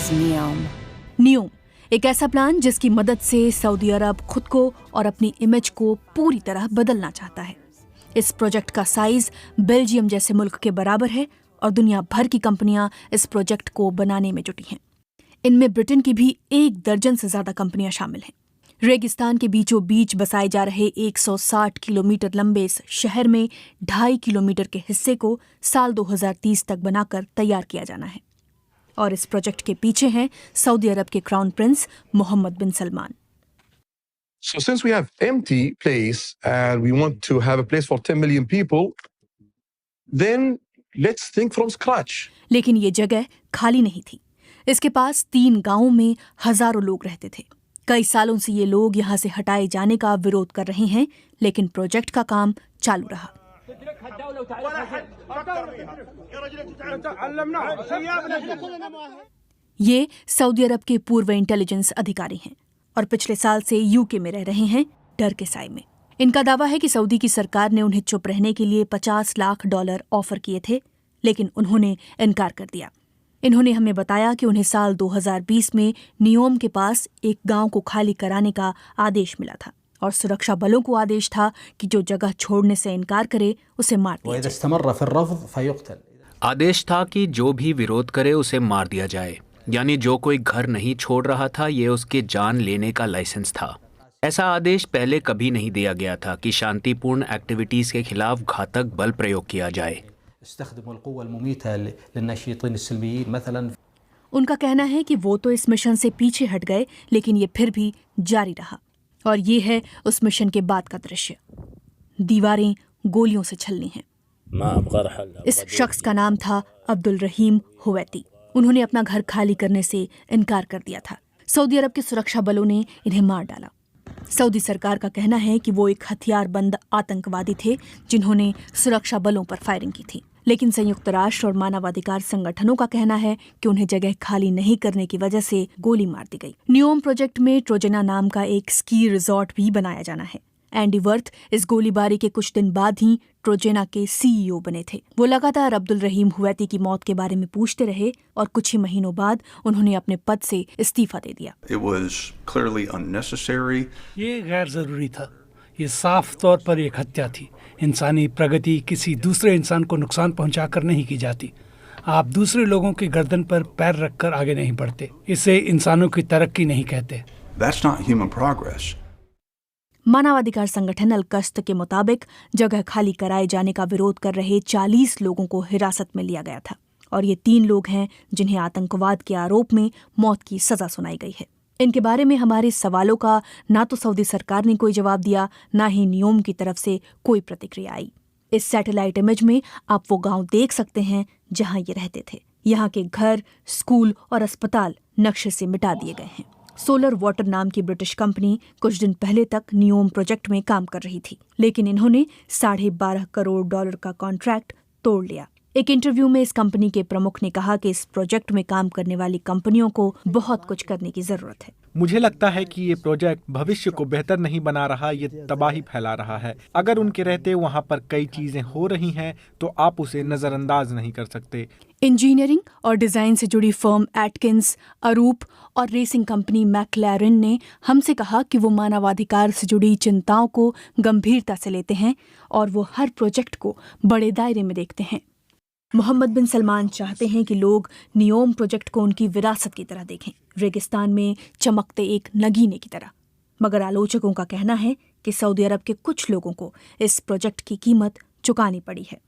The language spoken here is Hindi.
is NEOM. NEOM एक ऐसा प्लान जिसकी मदद से सऊदी अरब खुद को और अपनी इमेज को पूरी तरह बदलना चाहता है। इस प्रोजेक्ट का साइज बेल्जियम जैसे मुल्क के बराबर है और दुनिया भर की कंपनियां इस प्रोजेक्ट को बनाने में जुटी हैं। इनमें ब्रिटेन की भी 1 दर्जन से ज्यादा कंपनियां शामिल हैं। रेगिस्तान के बीचों बीच बसाए जा रहे 160 किलोमीटर लंबे इस शहर में 2.5 किलोमीटर के हिस्से को साल 2030 तक बनाकर तैयार किया जाना है। और इस प्रोजेक्ट के पीछे हैं सऊदी अरब के crown prince Mohammed bin Salman. So since we have empty place and we want to have a place for 10 million people, then let's think from scratch. लेकिन ये जगह खाली नहीं थी। इसके पास 3 गांवों में हजारों लोग रहते थे। कई सालों से ये लोग यहाँ से हटाए जाने का विरोध कर रहे हैं, लेकिन प्रोजेक्ट का काम चालू रहा। ये सऊदी अरब के पूर्व इंटेलिजेंस अधिकारी हैं और पिछले साल से यूके में रह रहे हैं डर के साए में। इनका दावा है कि सऊदी की सरकार ने उन्हें चुप रहने के लिए $50 लाख ऑफर किए थे, लेकिन उन्होंने इनकार कर दिया। इन्होंने हमें बताया कि उन्हें साल 2020 में नियोम के पास एक गांव को खाली कराने का आदेश मिला था और सुरक्षा बलों को आदेश था कि जो जगह छोड़ने से इनकार करे उसे मार दिया जाए। आदेश था कि जो भी विरोध करे उसे मार दिया जाए, यानी जो कोई घर नहीं छोड़ रहा था ये उसके जान लेने का लाइसेंस था। ऐसा आदेश पहले कभी नहीं दिया गया था कि शांतिपूर्ण एक्टिविटीज के खिलाफ घातक बल प्रयोग किया जाए। उनका कहना है कि वो तो इस मिशन से पीछे हट गए, लेकिन ये फिर भी जारी रहा। और ये है उस मिशन के बाद का दृश्य। दीवारें गोलियों से छलनी हैं। इस शख्स का नाम था अब्दुल रहीम हुवैती। उन्होंने अपना घर खाली करने से इनकार कर दिया था। सऊदी अरब के सुरक्षा बलों ने इन्हें मार डाला। सऊदी सरकार का कहना है कि वो एक हथियारबंद आतंकवादी थे जिन्होंने सुरक्षा बलों पर फायरिंग की थी, लेकिन संयुक्त राष्ट्र और मानवाधिकार संगठनों का कहना है कि उन्हें जगह खाली नहीं करने की वजह से गोली मार दी गई। नियोम प्रोजेक्ट में ट्रोजेना नाम का एक स्की रिजॉर्ट भी बनाया जाना है। एंडी वर्थ इस गोलीबारी के कुछ दिन बाद ही ट्रोजेना के सीईओ बने थे। वो लगातार अब्दुल रहीम हुवैती की मौत के बारे में पूछते रहे और कुछ ही महीनों बाद उन्होंने अपने पद से इस्तीफा दे दिया। ये गैर जरूरी था। ये साफ तौर पर एक हत्या थी। इंसानी प्रगति किसी दूसरे इंसान को नुकसान पहुंचाकर नहीं की जाती। आप दूसरे लोगों की गर्दन पर पैर रखकर आगे नहीं बढ़ते। इसे इंसानों की तरक्की नहीं कहते। That's not human progress. मानवाधिकार संगठन अल-कश्त के मुताबिक जगह खाली कराए जाने का विरोध कर रहे 40 लोगों को हिरासत में लिया गया था और ये 3 लोग हैं जिन्हें आतंकवाद के आरोप में मौत की सजा सुनाई गई है। इनके बारे में हमारे सवालों का ना तो सऊदी सरकार ने कोई जवाब दिया, ना ही नियोम की तरफ से कोई प्रतिक्रिया आई। इस सैटेलाइट इमेज में आप वो गांव देख सकते हैं जहां ये रहते थे। यहाँ के घर, स्कूल और अस्पताल नक्शे से मिटा दिए गए हैं। सोलर वाटर नाम की ब्रिटिश कंपनी कुछ दिन पहले तक नियोम प्रोजेक्ट में काम कर रही थी, लेकिन इन्होंने $12.5 करोड़ का कॉन्ट्रैक्ट तोड़ लिया। एक इंटरव्यू में इस कंपनी के प्रमुख ने कहा कि इस प्रोजेक्ट में काम करने वाली कंपनियों को बहुत कुछ करने की जरूरत है। मुझे लगता है कि ये प्रोजेक्ट भविष्य को बेहतर नहीं बना रहा, ये तबाही फैला रहा है। अगर उनके रहते वहाँ पर कई चीजें हो रही हैं तो आप उसे नजरअंदाज नहीं कर सकते। इंजीनियरिंग और डिजाइन से जुड़ी फर्म एटकिंस, अरूप और रेसिंग कंपनी मैक्लैरेन ने हमसे कहा कि वो मानवाधिकार से जुड़ी चिंताओं को गंभीरता से लेते हैं और वो हर प्रोजेक्ट को बड़े दायरे में देखते हैं। मोहम्मद बिन सलमान चाहते हैं कि लोग नियोम प्रोजेक्ट को उनकी विरासत की तरह देखें, रेगिस्तान में चमकते एक नगीने की तरह। मगर आलोचकों का कहना है कि सऊदी अरब के कुछ लोगों को इस प्रोजेक्ट की कीमत चुकानी पड़ी है।